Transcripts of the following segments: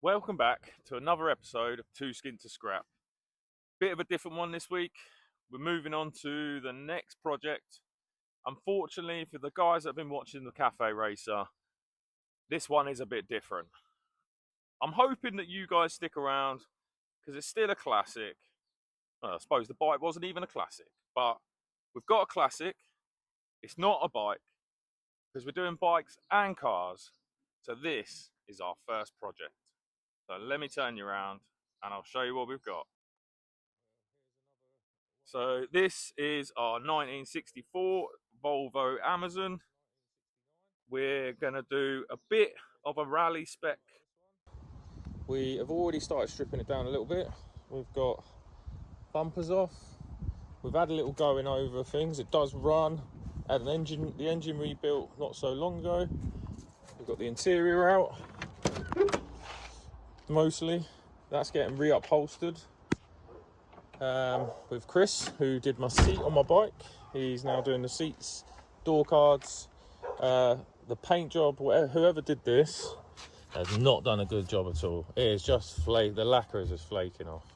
Welcome back to another episode of Too Skin to Scrap. Bit of a different one this week. We're moving on to the next project. Unfortunately, for the guys that have been watching the Cafe Racer, this one is a bit different. I'm hoping that you guys stick around because it's still a classic. Well, I suppose the bike wasn't even a classic, but we've got a classic. It's not a bike because we're doing bikes and cars. So this is our first project. So let me turn you around and I'll show you what we've got. So this is our 1964 Volvo Amazon. We're going to do a bit of a rally spec. We have already started stripping it down a little bit. We've got bumpers off. We've had a little going over things. It does run. Had the engine rebuilt not so long ago. We've got the interior out. Mostly. That's getting re-upholstered with Chris, who did my seat on my bike. He's now doing the seats, door cards, the paint job. Whoever did this has not done a good job at all. It is just flake. The lacquer is just flaking off.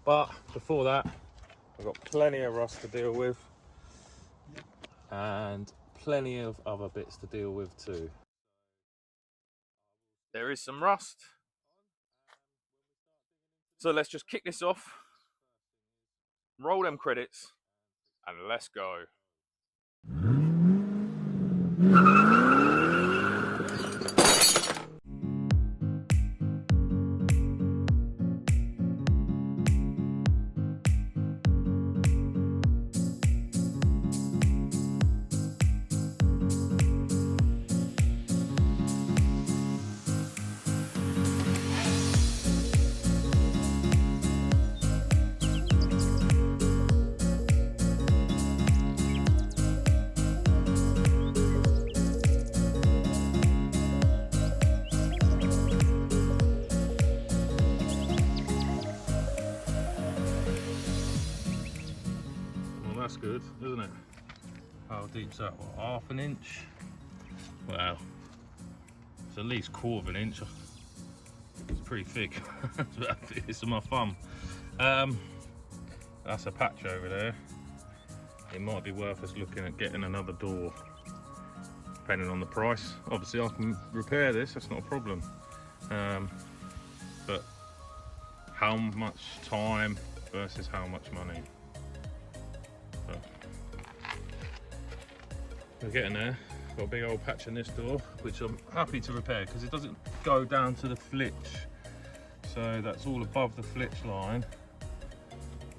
But before that, I've got plenty of rust to deal with and plenty of other bits to deal with too. There is some rust. So let's just kick this off, roll them credits, and let's go. That's good, isn't it? How deep's that? What, half an inch? Well, it's at least quarter of an inch. It's pretty thick. It's on my thumb. That's a patch over there. It might be worth us looking at getting another door, depending on the price. Obviously, I can repair this. That's not a problem. But how much time versus how much money? We're getting there. Got a big old patch in this door, which I'm happy to repair because it doesn't go down to the flitch. So that's all above the flitch line.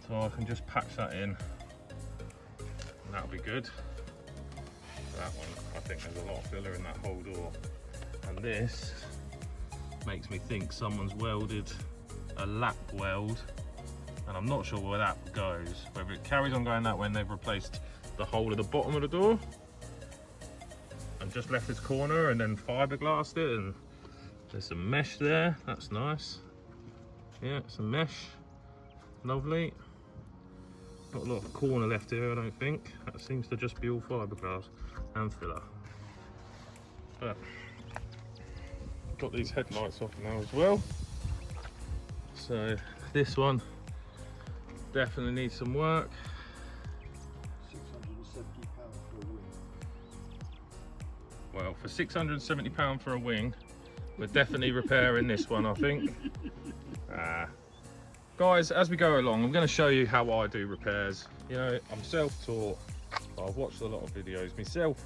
So I can just patch that in, and that'll be good. That one, I think there's a lot of filler in that whole door. And this makes me think someone's welded a lap weld, and I'm not sure where that goes. Whether it carries on going that way and they've replaced the whole of the bottom of the door and just left this corner and then fiberglassed it, and there's some mesh there. That's nice. Yeah, some mesh. Lovely. Not a lot of corner left here, I don't think. That seems to just be all fiberglass and filler. But got these headlights off now as well. So this one definitely needs some work. Well, for £670 for a wing, we're definitely repairing this one, I think. Guys, as we go along, I'm going to show you how I do repairs. You know, I'm self-taught. I've watched a lot of videos myself.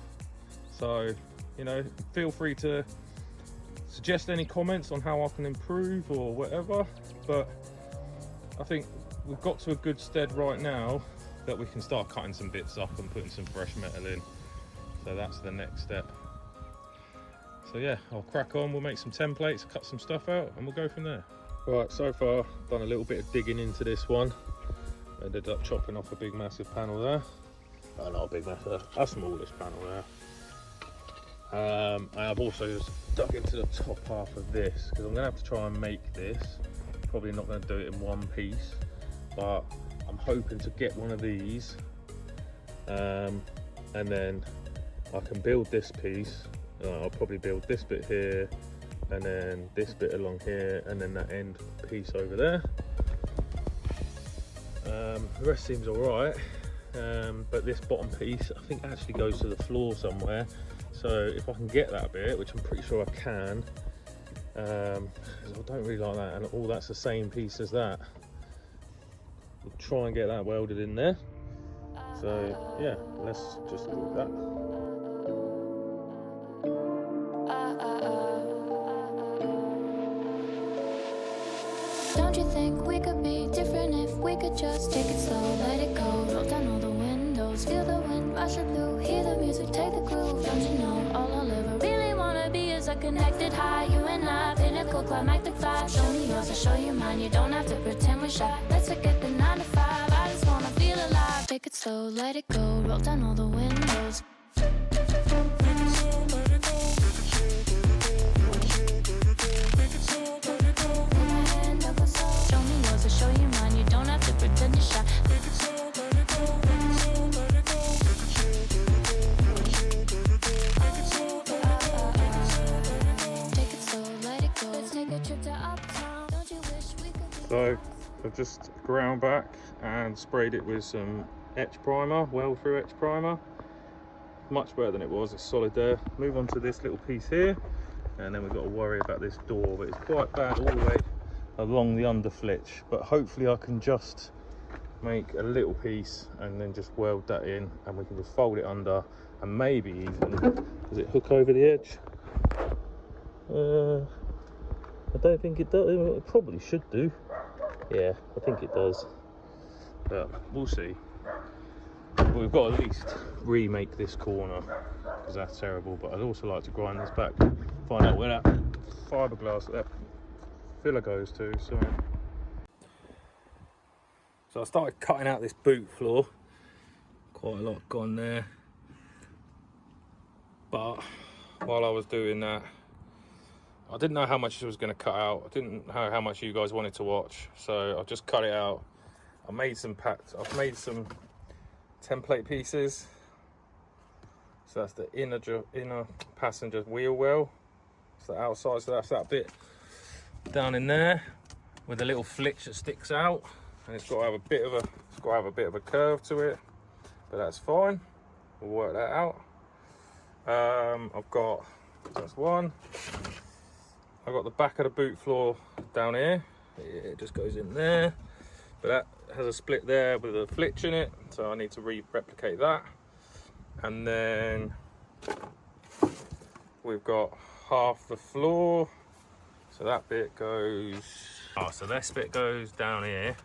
So, you know, feel free to suggest any comments on how I can improve or whatever. But I think we've got to a good stead right now that we can start cutting some bits up and putting some fresh metal in. So that's the next step. So yeah, I'll crack on, we'll make some templates, cut some stuff out, and we'll go from there. Right, so far, done a little bit of digging into this one. Ended up chopping off a big massive panel there. Oh, not a big massive, a smallest panel there. I've also just dug into the top half of this, because I'm gonna have to try and make this. Probably not gonna do it in one piece, but I'm hoping to get one of these, and then I can build this piece. I'll probably build this bit here, and then this bit along here, and then that end piece over there. The rest seems all right, but this bottom piece I think actually goes to the floor somewhere. So if I can get that bit, which I'm pretty sure I can, I don't really like that, and all that's the same piece as that. We'll try and get that welded in there. So yeah, let's just do that. Don't you think we could be different if we could just take it slow, let it go, roll down all the windows, feel the wind rushing through, hear the music, take the groove. Don't you know all I'll ever really wanna be is a connected high, you and I, pinnacle, climactic vibe. Show me yours, I'll show you mine, you don't have to pretend we're shy. Let's forget the 9 to 5, I just wanna feel alive. Take it slow, let it go, roll down all the windows. Show you mine, you don't have to pretend you're shy. Take it slow, let it go. Let's take a trip to uptown. Don't you wish we could? So I've just ground back and sprayed it with some etch primer, weld through etch primer. Much better than it was, it's solid there. Move on to this little piece here, and then we've got to worry about this door, but it's quite bad all the way along the under flitch, but hopefully I can just make a little piece and then just weld that in, and we can just fold it under, and maybe even, does it hook over the edge? I don't think it does. It probably should do. Yeah, I think it does, but we'll see. But we've got to at least remake this corner, because that's terrible. But I'd also like to grind this back, find out where that fiberglass, that filler goes to. So I started cutting out this boot floor, quite a lot gone there, but while I was doing that I didn't know how much I was going to cut out. I didn't know how much you guys wanted to watch, so I've just cut it out. I've made some template pieces. So that's the inner passenger wheel well, it's the outside, so that's that bit down in there with a little flitch that sticks out, and it's got to have a bit of a curve to it, but that's fine. We'll work that out. I've got, that's one. I've got the back of the boot floor down here. It just goes in there, but that has a split there with a flitch in it, so I need to replicate that. And then we've got half the floor, so that bit goes, so this bit goes down here,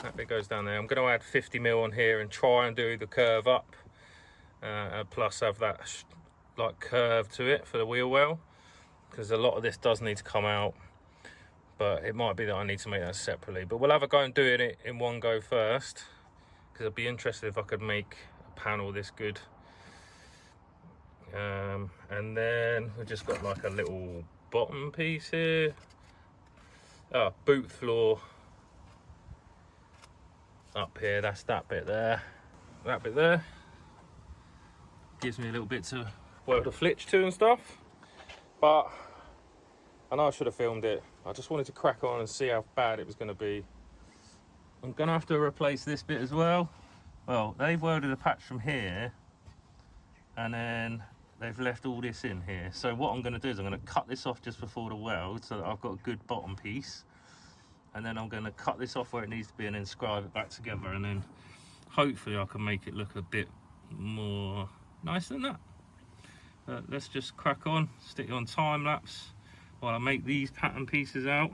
that bit goes down there. I'm going to add 50mm on here and try and do the curve up, plus have that like curve to it for the wheel well, because a lot of this does need to come out, but it might be that I need to make that separately. But we'll have a go and doing it in one go first, because I'd be interested if I could make a panel this good. And then we've just got like a little bottom piece here. Boot floor up here, that's that bit there. That bit there gives me a little bit to weld a flitch to and stuff. But I know I should have filmed it. I just wanted to crack on and see how bad it was going to be. I'm going to have to replace this bit as well. Well, they've welded a patch from here, and then they've left all this in here. So what I'm going to do is I'm going to cut this off just before the weld, so that I've got a good bottom piece. And then I'm going to cut this off where it needs to be and then scribe it back together. And then hopefully I can make it look a bit more nice than that. Let's just crack on, stick it on time lapse while I make these pattern pieces out,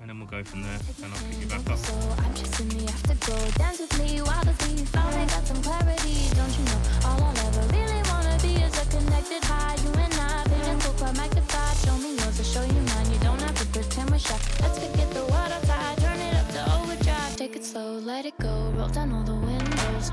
and then we'll go from there, and I'll pick you back up. So I'm just in the afterglow, dance with me while the beat finally got some clarity. Don't you know, all I'll ever really wanna be is a connected high, you and I, pinnacle, climactic vibe. Show me yours, I'll show you mine, you don't have to pretend we're shy. Let's forget the world outside, turn it up to overdrive. Take it slow, let it go, roll down all the windows.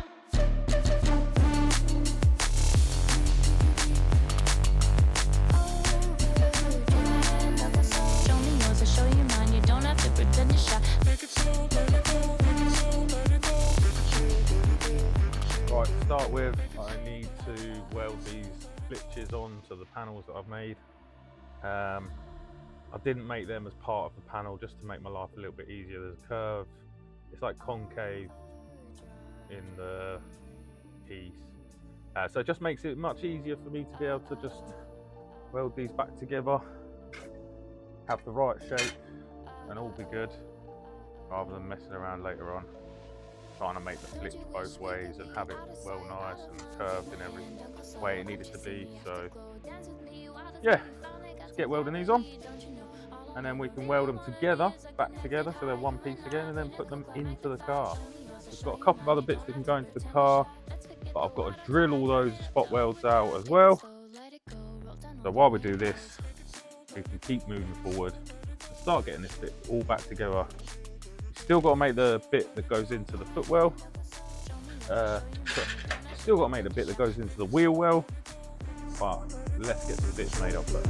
Right, to start with, I need to weld these flitches onto the panels that I've made. I didn't make them as part of the panel just to make my life a little bit easier. There's a curve, it's like concave in the piece. So it just makes it much easier for me to be able to just weld these back together, have the right shape and all be good, rather than messing around later on trying to make the flitch both ways and have it well nice and curved in every way it needed to be. So yeah, let's get welding these on and then we can weld them together, back together, so they're one piece again, and then put them into the car. We've got a couple of other bits that can go into the car, but I've got to drill all those spot welds out as well. So while we do this, we can keep moving forward and start getting this bit all back together. Still got to make the bit that goes into the footwell. Still got to make the bit that goes into the wheel well. But let's get the bits made up first.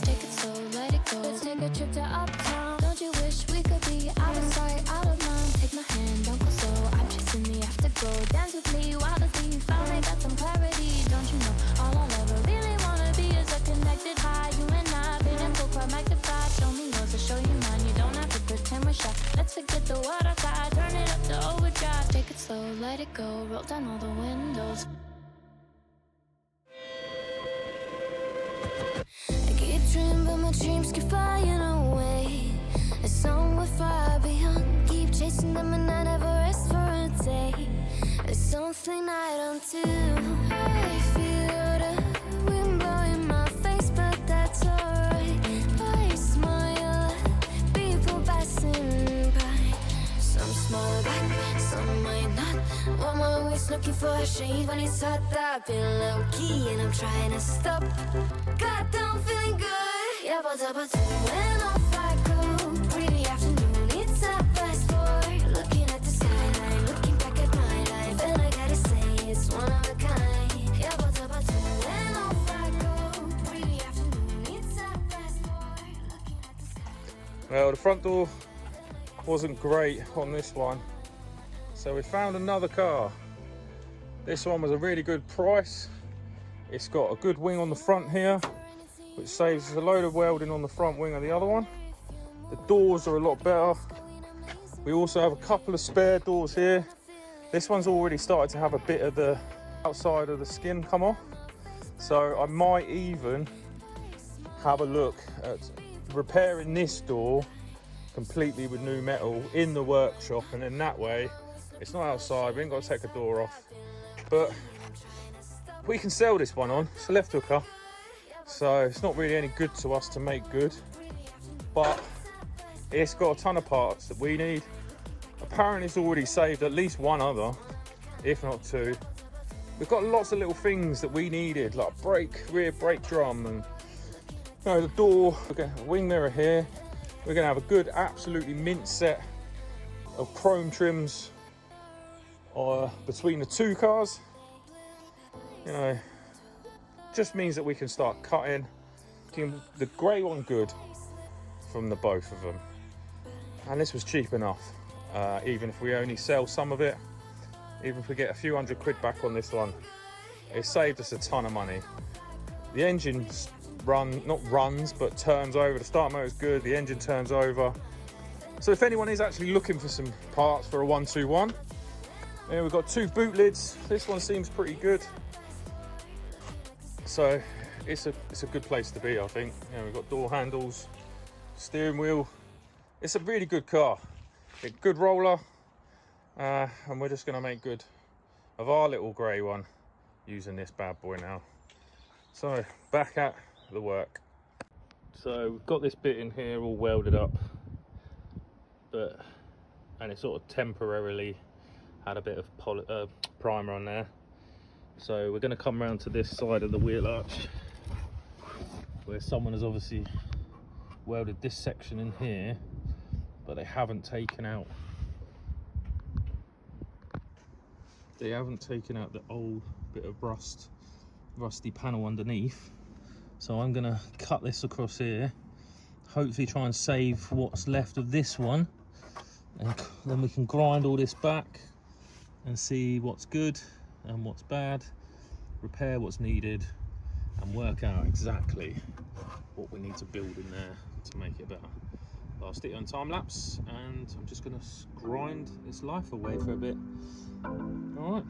Take it slow, let it go. Let's take a trip to uptown. Don't you wish we could be out of sight, out of mind? Take my hand, don't go slow. I'm chasing the afterglow. Dance with me while the thief finally got some clarity. Don't you know all I'll ever really wanna be is a connected high. You and I, beautiful, quite magnified. Show me yours, I'll show you mine. You don't have to pretend we're shy. Let's forget the water side, turn it up to overdrive. Take it slow, let it go. Roll down all the windows. I keep dreaming, but my dreams keep flying away. It's somewhere far beyond. Keep chasing them and I never rest for a day. There's something I don't do. I feel the wind blowing my face, but that's alright. I smile at people passing by. Some smile back, some might not. I'm always looking for a shade when it's hot. I've been low key and I'm trying to stop. God, I'm feeling good. Yeah, but when off I go, pretty afternoon, it's a fast forward. Looking at the skyline, looking back at my life, and I gotta say it's one of a kind. Yeah, but when off I go, pretty afternoon, it's a fast forward. Looking at the skyline. Well, the front door wasn't great on this one, so we found another car. This one was a really good price. It's got a good wing on the front here, which saves us a load of welding on the front wing of the other one. The doors are a lot better. We also have a couple of spare doors here. This one's already started to have a bit of the outside of the skin come off, so I might even have a look at repairing this door completely with new metal in the workshop, and then that way it's not outside, we ain't got to take a door off. But we can sell this one on. It's a left hooker, so it's not really any good to us to make good, but it's got a ton of parts that we need. Apparently it's already saved at least one other, if not two. We've got lots of little things that we needed, like rear brake drum, and the door, we're going to have a wing mirror here. We're going to have a good, absolutely mint set of chrome trims between the two cars. Just means that we can start cutting the grey one good from the both of them. And this was cheap enough, even if we only sell some of it, even if we get a few £100 back on this one, it saved us a ton of money. The engine but turns over. The start motor is good, the engine turns over. So if anyone is actually looking for some parts for a 121, we've got two boot lids. This one seems pretty good. So it's a good place to be, I think. We've got door handles, steering wheel. It's a really good car, a good roller, and we're just going to make good of our little grey one using this bad boy now. So back at the work. So we've got this bit in here all welded up, and it sort of temporarily had a bit of primer on there. So we're going to come around to this side of the wheel arch where someone has obviously welded this section in here, but they haven't taken out the old bit of rusty panel underneath. So I'm going to cut this across here, hopefully try and save what's left of this one, and then we can grind all this back and see what's good and what's bad, repair what's needed, and work out exactly what we need to build in there to make it better. I'll stick it on time lapse, and I'm just going to grind its life away for a bit. All right.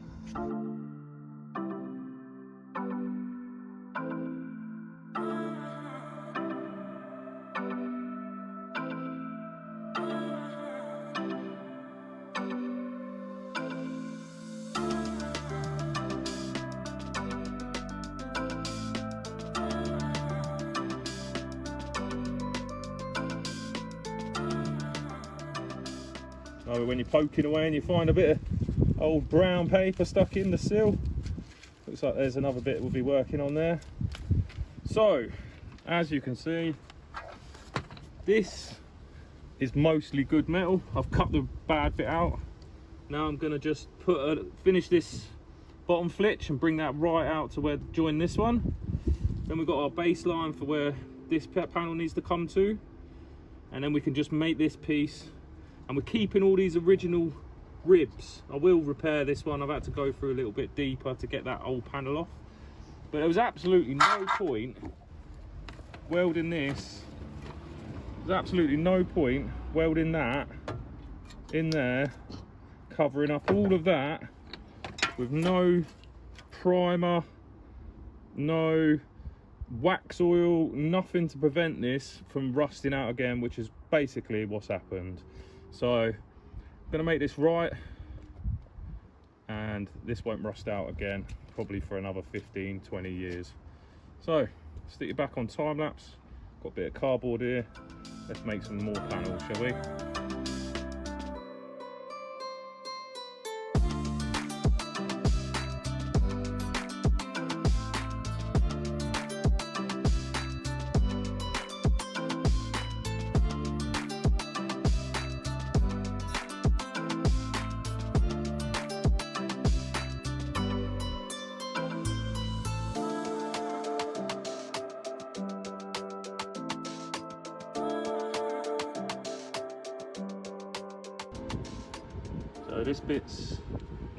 Oh, when you're poking away and you find a bit of old brown paper stuck in the sill, looks like there's another bit we'll be working on there. So, as you can see, this is mostly good metal. I've cut the bad bit out. Now I'm going to just finish this bottom flitch and bring that right out to where join this one. Then we've got our baseline for where this panel needs to come to, and then we can just make this piece. And we're keeping all these original ribs. I will repair this one. I've had to go through a little bit deeper to get that old panel off, but there was absolutely no point welding this. There's absolutely no point welding that in there, covering up all of that with no primer, no wax oil, nothing to prevent this from rusting out again, which is basically what's happened. So I'm gonna make this right, and this won't rust out again probably for another 15-20 years. So stick it back on time lapse. Got a bit of cardboard here. Let's make some more panels, shall we? So this bit's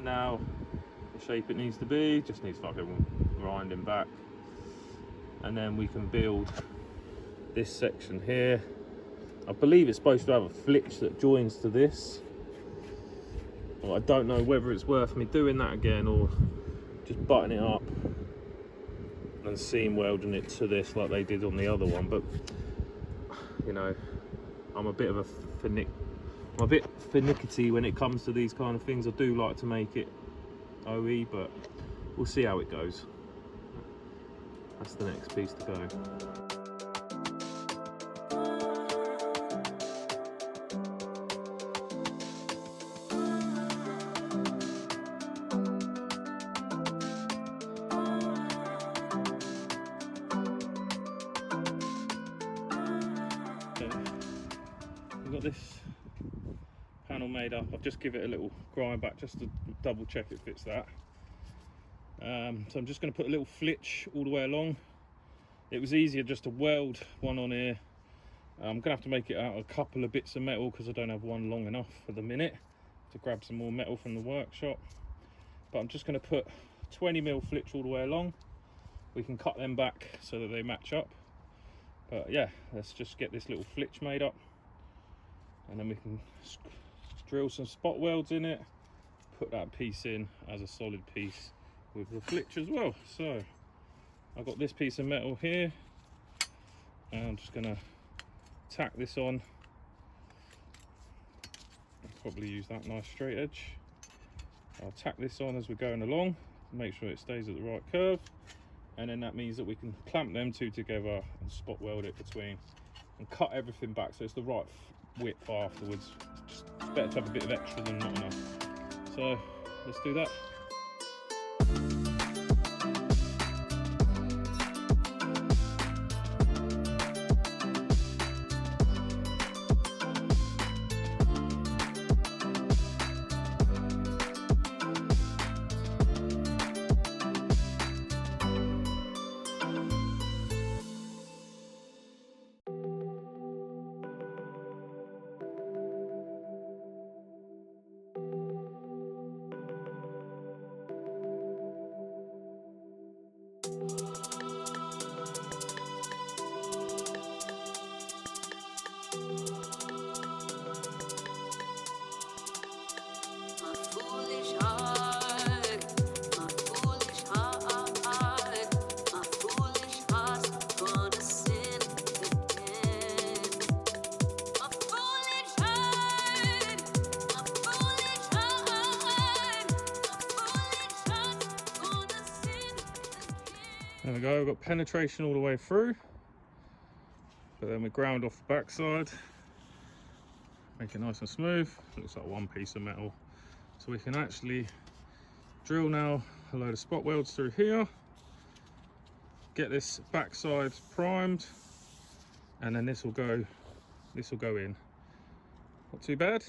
now the shape it needs to be, just needs fucking grinding back, and then we can build this section here. I believe it's supposed to have a flitch that joins to this. Well, I don't know whether it's worth me doing that again or just butting it up and seam welding it to this like they did on the other one, but you know, I'm a bit finicky when it comes to these kind of things. I do like to make it OE, but we'll see how it goes. That's the next piece to go. We've got this panel made up. I've just give it a little grind back just to double check it fits that. So I'm just going to put a little flitch all the way along. It was easier just to weld one on here. I'm going to have to make it out of a couple of bits of metal because I don't have one long enough for the minute to grab some more metal from the workshop. But I'm just going to put 20mm flitch all the way along. We can cut them back so that they match up. But yeah, let's just get this little flitch made up, and then we can drill some spot welds in it, put that piece in as a solid piece with the flitch as well. So I've got this piece of metal here, and I'm just gonna tack this on. I'll probably use that nice straight edge. I'll tack this on as we're going along, make sure it stays at the right curve, and then that means that we can clamp them two together and spot weld it between and cut everything back so it's the right width afterwards. It's better to have a bit of extra than not enough. So let's do that. There we go, we've got penetration all the way through, but then we ground off the backside, make it nice and smooth. Looks like one piece of metal. So we can actually drill now a load of spot welds through here, get this backside primed, and then this will go in. Not too bad.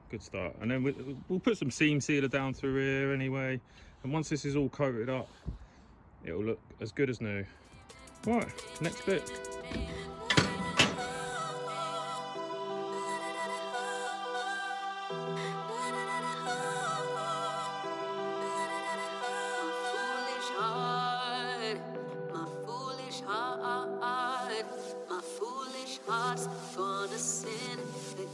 Good start. And then we'll put some seam sealer down through here anyway, and once this is all coated up, it'll look as good as new. Right, next bit. My foolish heart's gonna sin again.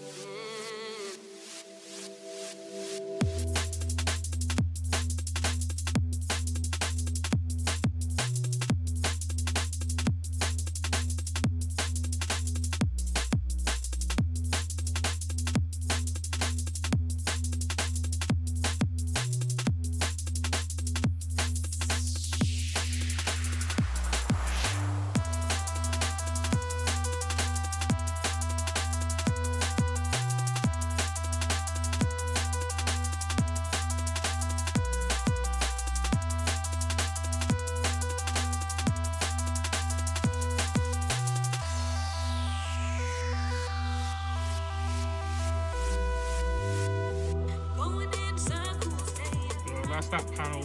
That's that panel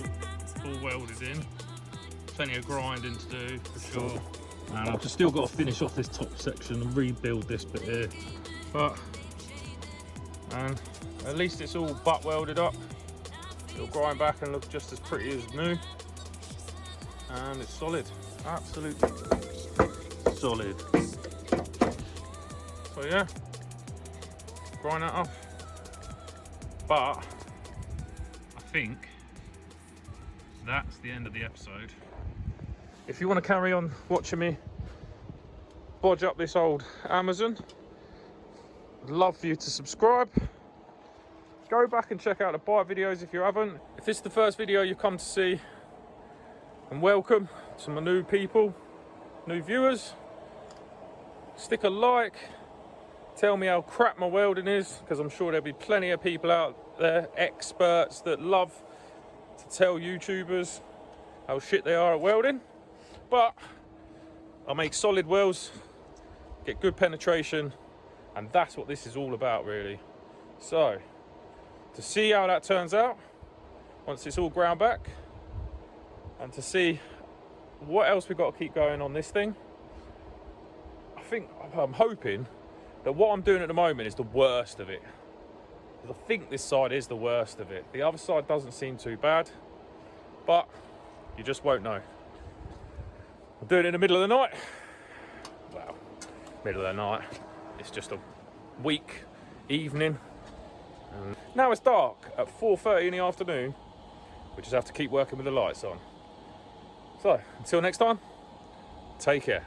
all welded in. Plenty of grinding to do for sure. And I've just still got to finish off this top section and rebuild this bit here. And at least it's all butt welded up. It'll grind back and look just as pretty as new. And it's solid, absolutely solid. So yeah, grind that off. But I think that's the end of the episode. If you want to carry on watching me bodge up this old Amazon, I'd love for you to subscribe. Go back and check out the buy videos if you haven't. If this is the first video you've come to see, and welcome to my new people, new viewers. Stick a like, tell me how crap my welding is, because I'm sure there'll be plenty of people out there, experts, that love to tell YouTubers how shit they are at welding. But I make solid welds, get good penetration, and that's what this is all about really. So to see how that turns out once it's all ground back, and to see what else we've got to keep going on this thing, I'm hoping that what I'm doing at the moment is the worst of it. I think this side is the worst of it. The other side doesn't seem too bad, but you just won't know. I'm doing it in the middle of the night. Well, middle of the night. It's just a week evening. And now it's dark at 4:30 in the afternoon. We just have to keep working with the lights on. So, until next time, take care.